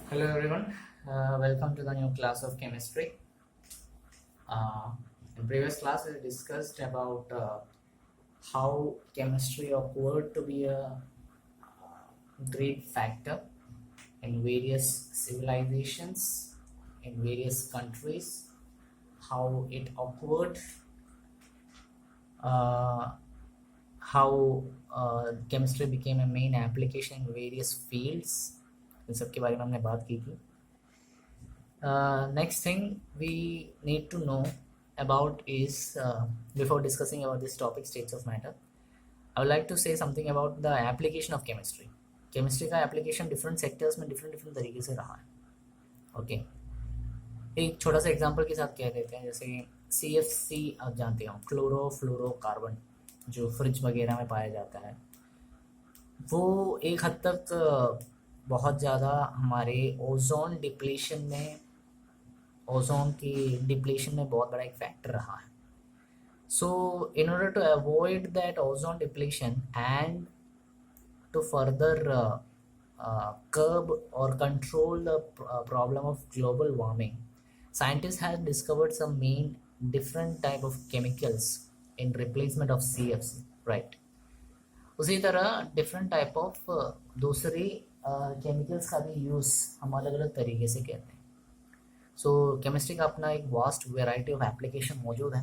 Hello everyone, welcome to the new class of chemistry. In previous class we discussed about how chemistry occurred to be a great factor in various civilizations, in various countries, how it occurred, uh, how chemistry became a main application in various fields. इन सब के बारे में हमने बात की थी. Next thing we need to know about is before discussing about this topic states of matter, I would like to say something about the application of chemistry. Chemistry का application different sectors में different different तरीके से रहा है. Okay. एक छोटा सा example के साथ कह देते हैं, जैसे CFC आप जानते हो, क्लोरोफ्लोरोकार्बन, जो फ्रिज वगैरह में पाया जाता है, वो एक हद तक बहुत ज़्यादा हमारे ओजोन डिप्लीशन में बहुत बड़ा एक फैक्टर रहा है. So in order to avoid that ozone depletion and to further curb or control the problem of global warming, scientists have discovered some main different type of chemicals in replacement of CFC, right? उसी तरह different type of दूसरी chemicals का भी use हम अलग अलग तरीके से करते हैं. सो केमिस्ट्री का अपना एक वास्ट वेराइटी ऑफ एप्लीकेशन मौजूद है,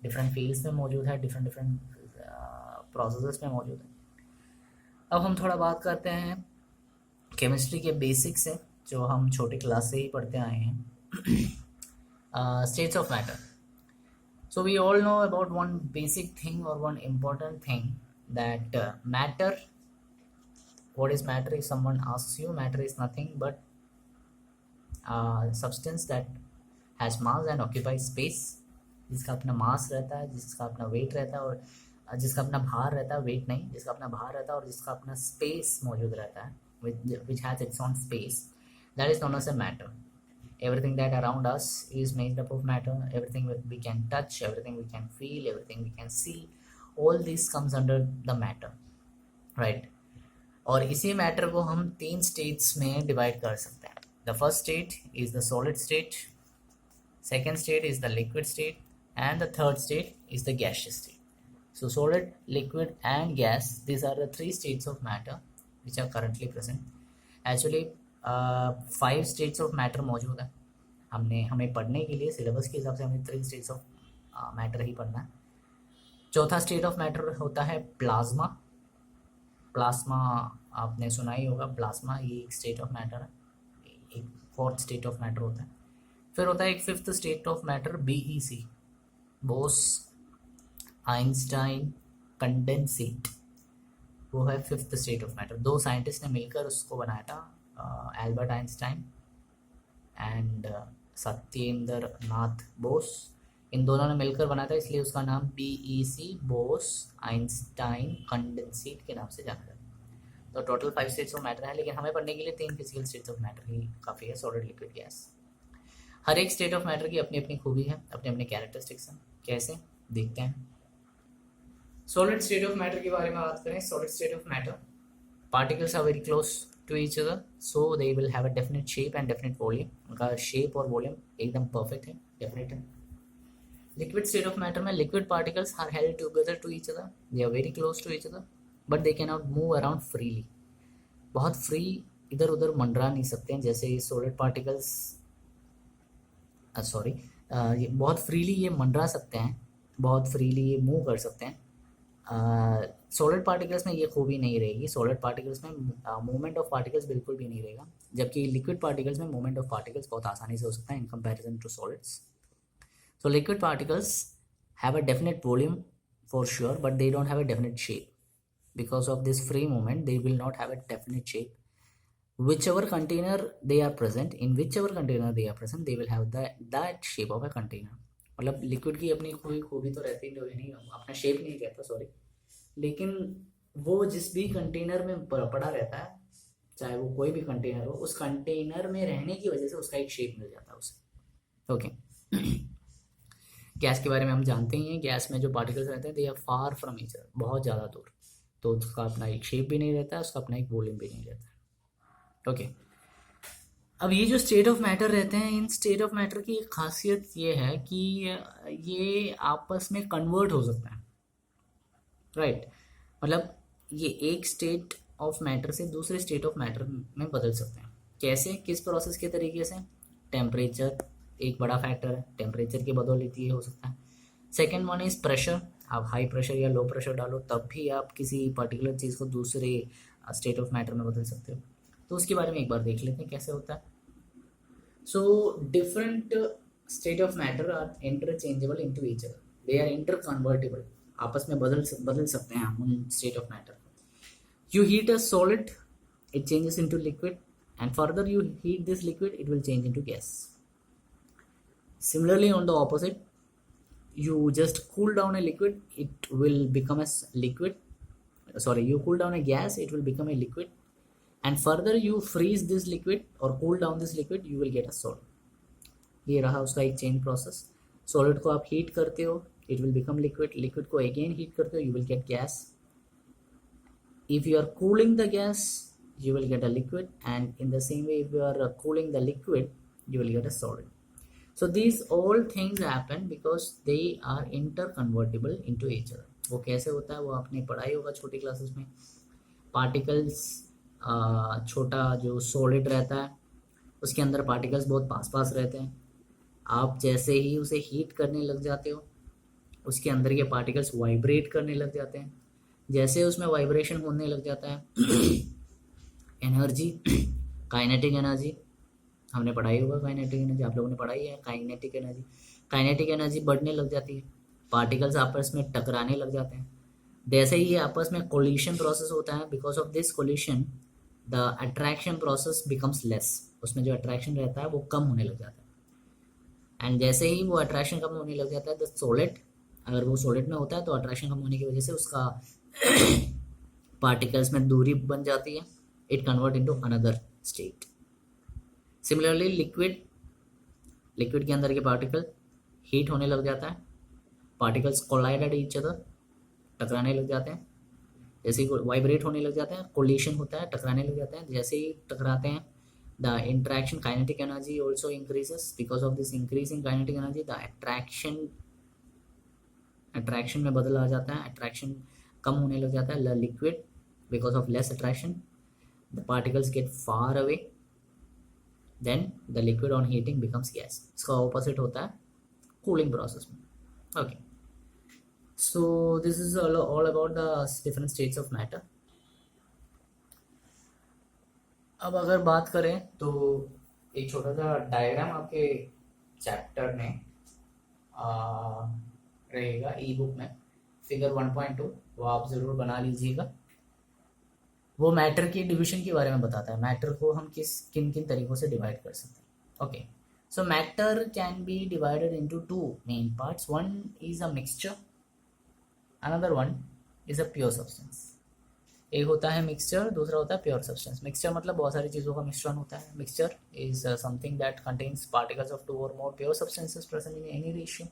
डिफरेंट फील्ड्स में मौजूद है, डिफरेंट डिफरेंट प्रोसेसेस में मौजूद है. अब हम थोड़ा बात करते हैं केमिस्ट्री के बेसिक्स से, जो हम छोटी क्लास से ही पढ़ते आए हैं. States of matter. So we all know about one basic thing or one important thing, that matter. What is matter? If someone asks you, matter is nothing but substance that has mass and occupies space. जिसका अपना मास रहता है, जिसका अपना wait रहता है, और जिसका अपना भार रहता है, वेट नहीं, जिसका अपना भार रहता है और जिसका अपना स्पेस मौजूद रहता है, which has its own space. That is known as a matter. Everything that around us is made up of matter. Everything we can touch, everything we can feel, everything we can see, all this comes under the matter, right? और इसी matter को हम 3 states में divide कर सकते हैं. The first state is the solid state, second state is the liquid state, and the third state is the gaseous state. So solid, liquid and gas, these are the 3 states of matter which are currently present. Actually 5 states of matter मौजूद है. हमें पढ़ने के लिए syllabus के हिसाब से हमें 3 स्टेट्स ऑफ मैटर ही पढ़ना है. चौथा स्टेट ऑफ मैटर होता है प्लाज्मा. प्लाज्मा आपने सुना ही होगा, प्लाज्मा ये एक स्टेट ऑफ मैटर है. एक फोर्थ स्टेट ऑफ मैटर होता है. फिर होता है एक fifth state of matter, BEC, Bose Einstein condensate. वो है fifth state of matter. 2 scientist ने मिलकर उसको बनाया था, Albert Einstein and Satyendra Nath Bose. इन दोनों ने मिलकर बनाया था, इसलिए उसका नाम BEC, बोस आइंस्टाइन कंडेंसेट के नाम से जाना जाता है. तो टोटल 5 स्टेट्स ऑफ मैटर है, लेकिन हमें पढ़ने के लिए 3 फिजिकल स्टेट्स ऑफ मैटर ही काफ़ी है, सॉलिड, लिक्विड, गैस. हर एक स्टेट ऑफ मैटर की अपनी अपनी खूबी है, अपने अपने कैरेक्टरिस्टिक्स हैं. कैसे देखते हैं. सॉलिड स्टेट ऑफ मैटर के बारे में बात करें. Solid state of matter, particles are very close to each other, so they will have a definite shape and definite volume. उनका shape और volume एकदम perfect है, definite है. Liquid state of matter में liquid particles are held together to each other, they are very close to each other, but they cannot move around freely. बहुत free इधर उधर मंडरा नहीं सकते हैं, जैसे solid particles ये बहुत freely ये मंडरा सकते हैं, बहुत freely ये move कर सकते हैं. सॉलिड पार्टिकल्स में ये खूबी नहीं रहेगी. सॉलिड पार्टिकल्स में मूवमेंट ऑफ पार्टिकल्स बिल्कुल भी नहीं रहेगा, जबकि लिक्विड पार्टिकल्स में मूवमेंट ऑफ पार्टिकल्स बहुत आसानी से हो सकता है in comparison to solids. So liquid particles have a definite volume for sure, but they don't have a definite shape. Because of this free movement they will not have a definite shape. whichever container they are present, in whichever container they are present, they will have that shape of a container. मतलब liquid की अपनी खूबी तो रहती नहीं, अपना shape नहीं रहता, सॉरी, लेकिन वो जिस भी कंटेनर में पड़ा रहता है, चाहे वो कोई भी कंटेनर हो, उस कंटेनर में रहने की वजह से उसका एक शेप मिल जाता है उसे. ओके. गैस के बारे में हम जानते ही हैं, गैस में जो पार्टिकल्स रहते हैं they are far from each other, बहुत ज़्यादा दूर, तो उसका अपना एक शेप भी नहीं रहता है, उसका अपना एक वॉल्यूम भी नहीं रहता है. ओके. अब ये जो स्टेट ऑफ मैटर रहते हैं, इन स्टेट ऑफ मैटर की एक खासियत ये है कि ये आपस में कन्वर्ट हो सकता है, राइट। मतलब ये एक स्टेट ऑफ मैटर से दूसरे स्टेट ऑफ मैटर में बदल सकते हैं। कैसे, किस प्रोसेस के तरीके से? टेम्परेचर एक बड़ा फैक्टर है, टेम्परेचर की बदौलत ये हो सकता है। सेकेंड वन इज प्रेशर, आप हाई प्रेशर या लो प्रेशर डालो तब भी आप किसी पर्टिकुलर चीज़ को दूसरे स्टेट ऑफ मैटर में बदल सकते हो। तो उसके बारे में एक बार देख लेते हैं कैसे होता है। So different state of matter are interchangeable into each other, they are interconvertible, आपस में बदल सकते हैं हम उन स्टेट ऑफ मैटर को। You heat a solid, it changes into liquid, and further you heat this liquid, it will change into gas. Similarly, on the opposite, you just cool down a liquid, it will become a liquid. Sorry, you cool down a gas, it will become a liquid, and further you freeze this liquid or cool down this liquid, you will get a solid. ये रहा उसका एक change process. Solid को आप heat करते हो, it will become liquid, liquid को again heat करते हो, you will get gas. If you are cooling the gas, you will get a liquid, and in the same way if you are cooling the liquid, you will get a solid. So these all things happen because they are interconvertible into each other. वो कैसे होता है वो आपने पढ़ाई होगा छोटी classes में। पार्टिकल्स, छोटा जो सॉलिड रहता है उसके अंदर पार्टिकल्स बहुत पास पास रहते हैं। आप जैसे ही उसे हीट करने लग जाते हो, उसके अंदर के पार्टिकल्स वाइब्रेट करने लग जाते हैं। जैसे उसमें वाइब्रेशन होने लग जाता है एनर्जी, काइनेटिक एनर्जी, हमने पढ़ाई होगा काइनेटिक एनर्जी, आप लोगों ने पढ़ाई है काइनेटिक एनर्जी। काइनेटिक एनर्जी बढ़ने लग जाती है, पार्टिकल्स आपस में टकराने लग जाते हैं। जैसे ही ये आपस में कोलिशन प्रोसेस होता है, because of this collision the attraction process becomes less, उसमें जो अट्रैक्शन रहता है वो कम होने लग जाता है। एंड जैसे ही वो अट्रैक्शन कम होने लग जाता है, द सॉलिड, अगर वो सॉलिड में होता है तो अट्रैक्शन कम होने की वजह से उसका पार्टिकल्स में दूरी बन जाती है, it convert into another state. Similarly liquid के अंदर के पार्टिकल हीट होने लग जाता है, particles collide at each other, टकराने लग जाते हैं। जैसे ही वाइब्रेट होने लग जाते हैं, कोलिशन होता है, टकराने लग जाते हैं। जैसे ही टकराते हैं, the interaction kinetic energy also increases, because of this increase in kinetic energy the attraction में बदल आ जाता है, अट्रैक्शन कम होने लग जाता है। Liquid, because of less attraction the particles get far away, then the liquid on heating becomes gas. इसका opposite होता है cooling process में। Okay, so this is all about the different states of matter. अब अगर बात करें तो एक छोटा सा डायग्राम आपके चैप्टर में रहेगा ई बुक में, फिगर 1.2, वो आप ज़रूर बना लीजिएगा। वो मैटर की डिवीजन के बारे में बताता है, मैटर को हम किन किन तरीकों से डिवाइड कर सकते हैं। Okay, so matter can be divided into two main parts, one is a mixture, another one is a pure substance. एक होता है मिक्सचर, दूसरा होता है प्योर सब्सटेंस। मिक्सचर मतलब बहुत सारी चीज़ों का मिश्रण होता है। Mixture is something that contains particles of 2 और more pure substances present in any ratio.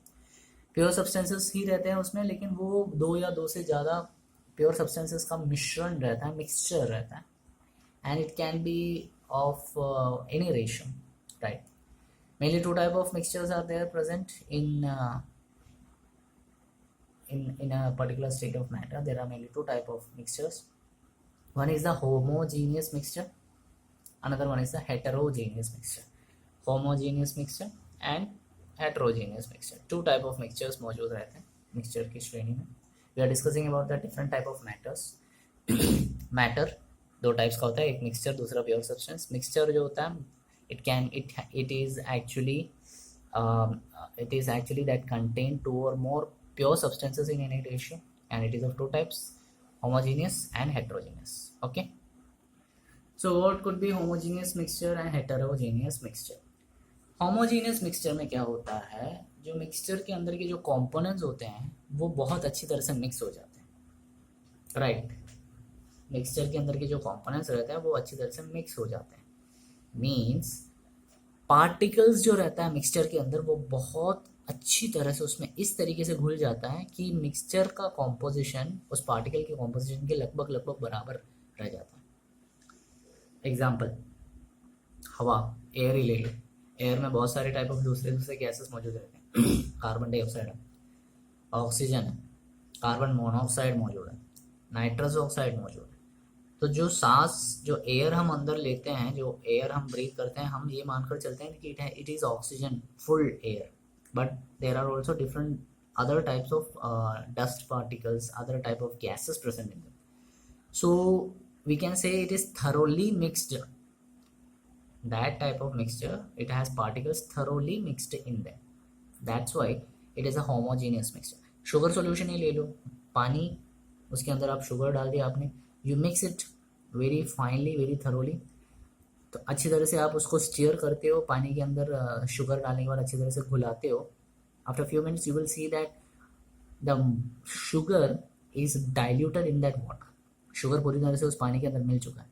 Pure substances ही रहते हैं उसमें, लेकिन वो 2 या 2 से ज़्यादा प्योर सब्सटेंसेस का मिश्रण रहता है, मिक्सचर रहता है, and it can be of any ratio, right. Mainly 2 type of mixtures are there present in a particular state of matter. There are mainly 2 type of mixtures. One is the homogeneous mixture, another one is the heterogeneous mixture. Homogeneous mixture and heterogeneous mixture, 2 type of mixtures मौजूद रहते हैं mixture की श्रेणी में। We are discussing about the different type of matters. Matter 2 types का होता है, एक मिक्सचर, दूसरा प्योर सब्सटेंस। मिक्सचर जो होता है it is actually that contain 2 or more pure substances in any ratio, and it is of 2 types, homogeneous and heterogeneous. Okay, so what could be homogeneous mixture and heterogeneous mixture? homogeneous mixture में क्या होता है, जो mixture के अंदर के जो components होते हैं वो बहुत अच्छी तरह से मिक्स हो जाते हैं, राइट। मिक्सचर के अंदर के जो कंपोनेंट्स रहते हैं वो अच्छी तरह से मिक्स हो जाते हैं, मीन्स पार्टिकल्स जो रहता है मिक्सचर के अंदर वो बहुत अच्छी तरह से उसमें इस तरीके से घुल जाता है कि मिक्सचर का कॉम्पोजिशन उस पार्टिकल के कॉम्पोजिशन के लगभग बराबर रह जाता है। एग्जाम्पल, हवा, एयर ही ले लो, एयर में बहुत सारे टाइप ऑफ दूसरे दूसरे गैसेस मौजूद रहते हैं कार्बन डाइऑक्साइड है, ऑक्सीजन है, कार्बन मोनोऑक्साइड मौजूद है, नाइट्रस ऑक्साइड मौजूद है। तो जो सांस, जो एयर हम अंदर लेते हैं, जो एयर हम ब्रीथ करते हैं, हम ये मानकर चलते हैं कि it is oxygen, full air, but there are also different other types of dust particles, other type of gases present in them. So we can say it is thoroughly mixed. That type of mixture, it has particles thoroughly mixed in them. That's why it is a homogeneous mixture. Sugar solution ही ले लो, पानी, उसके अंदर आप sugar डाल दिया आपने, you mix it very finally, very thoroughly, तो अच्छी तरह से आप उसको स्टीयर करते हो, पानी के अंदर शुगर डालने के बाद अच्छी तरह से घुलाते हो. After a few minutes you will see that the sugar is diluted in that water. Sugar पूरी तरह से उस पानी के अंदर मिल चुका है,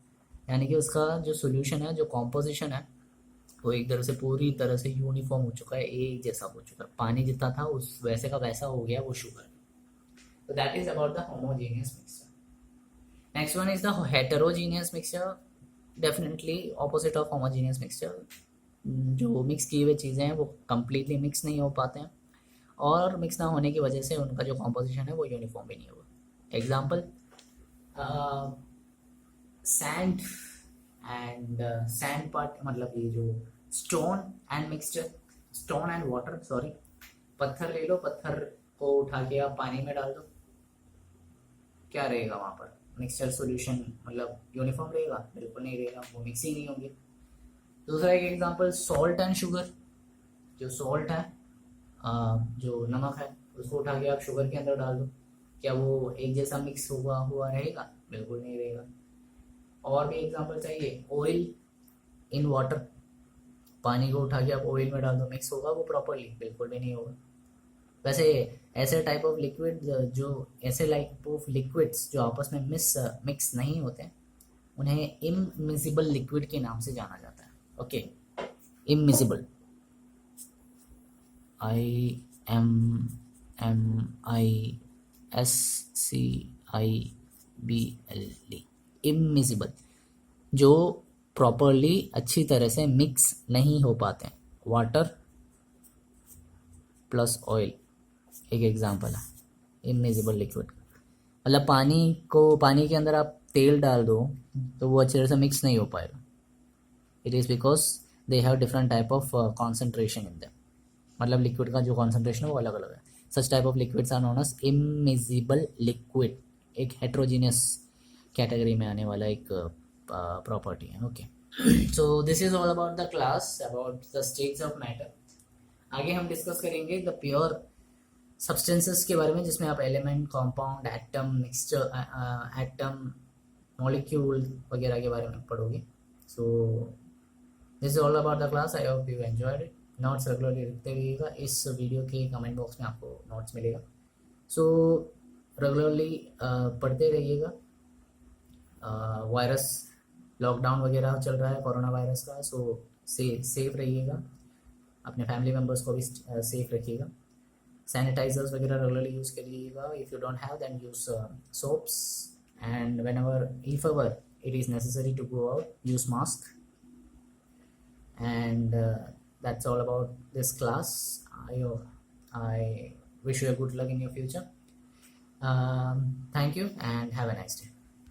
यानी कि उसका जो सोल्यूशन है, जो कॉम्पोजिशन है, वो एक तरह से पूरी तरह से यूनिफॉर्म हो चुका है, एक जैसा हो चुका है, पानी जितना था उस वैसे का वैसा हो गया वो sugar. So that is about the homogeneous mixture. Next one is the heterogeneous mixture. Definitely opposite of homogeneous mixture. जो मिक्स किए हुए चीज़ें हैं वो कम्प्लीटली मिक्स नहीं हो पाते हैं, और मिक्स ना होने की वजह से उनका जो कॉम्पोजिशन है वो यूनिफॉर्म भी नहीं होगा. Example, sand and sand part, मतलब ये जो stone and mixture, stone and water, sorry, पत्थर ले लो, पत्थर को उठा के आप पानी में डाल दो, क्या रहेगा वहाँ पर? मिक्सचर सॉल्यूशन, मतलब यूनिफॉर्म रहेगा? बिल्कुल नहीं रहेगा, वो मिक्स ही नहीं होंगे. दूसरा एक एग्जांपल, सॉल्ट एंड शुगर. जो सॉल्ट है, जो नमक है, उसको उठा के आप शुगर के अंदर डाल दो, क्या वो एक जैसा मिक्स हुआ रहेगा? बिल्कुल नहीं रहेगा. और भी एग्जांपल चाहिए, ऑयल इन वाटर, पानी को उठा के आप ऑयल में डाल दो, मिक्स होगा वो प्रॉपरली? बिल्कुल भी नहीं होगा. वैसे ऐसे टाइप ऑफ लिक्विड, जो ऐसे टाइप ऑफ लिक्विड्स जो आपस में मिक्स नहीं होते, उन्हें इममिसिबल लिक्विड के नाम से जाना जाता है. ओके, इममिसिबल, IMMISCIBL, इममिसिबल, जो प्रॉपरली अच्छी तरह से मिक्स नहीं हो पाते हैं. वाटर प्लस ऑयल एक एग्जांपल है इममिसिबल लिक्विड. मतलब पानी के अंदर आप तेल डाल दो तो वो अच्छी तरह से मिक्स नहीं हो पाएगा. It is because they have different type of concentration in them, मतलब लिक्विड का जो कॉन्सेंट्रेशन है वो अलग अलग है. Such type of liquids are known as immiscible liquid. एक हेट्रोजीनियस कैटेगरी में आने वाला एक प्रॉपर्टी है. Okay, so this is all about the class, about the states of matter. आगे हम डिस्कस करेंगे द प्योर सब्सटेंसेस के बारे में, जिसमें आप element, compound, atom, mixture, atom, molecule वगैरह के बारे में पढ़ोगे. सो this is all about the class. I hope you enjoyed it. Notes regularly लिखते रहिएगा, इस वीडियो के कमेंट बॉक्स में आपको नोट्स मिलेगा. सो रेगुलरली पढ़ते रहिएगा. वायरस, लॉकडाउन वगैरह चल रहा है कोरोना वायरस का, सो सेफ रहिएगा, अपने फैमिली मेम्बर्स को भी सेफ रखिएगा. सैनिटाइजर्स वगैरह रेगुलरली यूज़ करिएगा. If you don't have then use soaps, and whenever if ever it is necessary to go out, use mask. And that's all about this class. I wish you a good luck in your future. Thank you and have a nice day.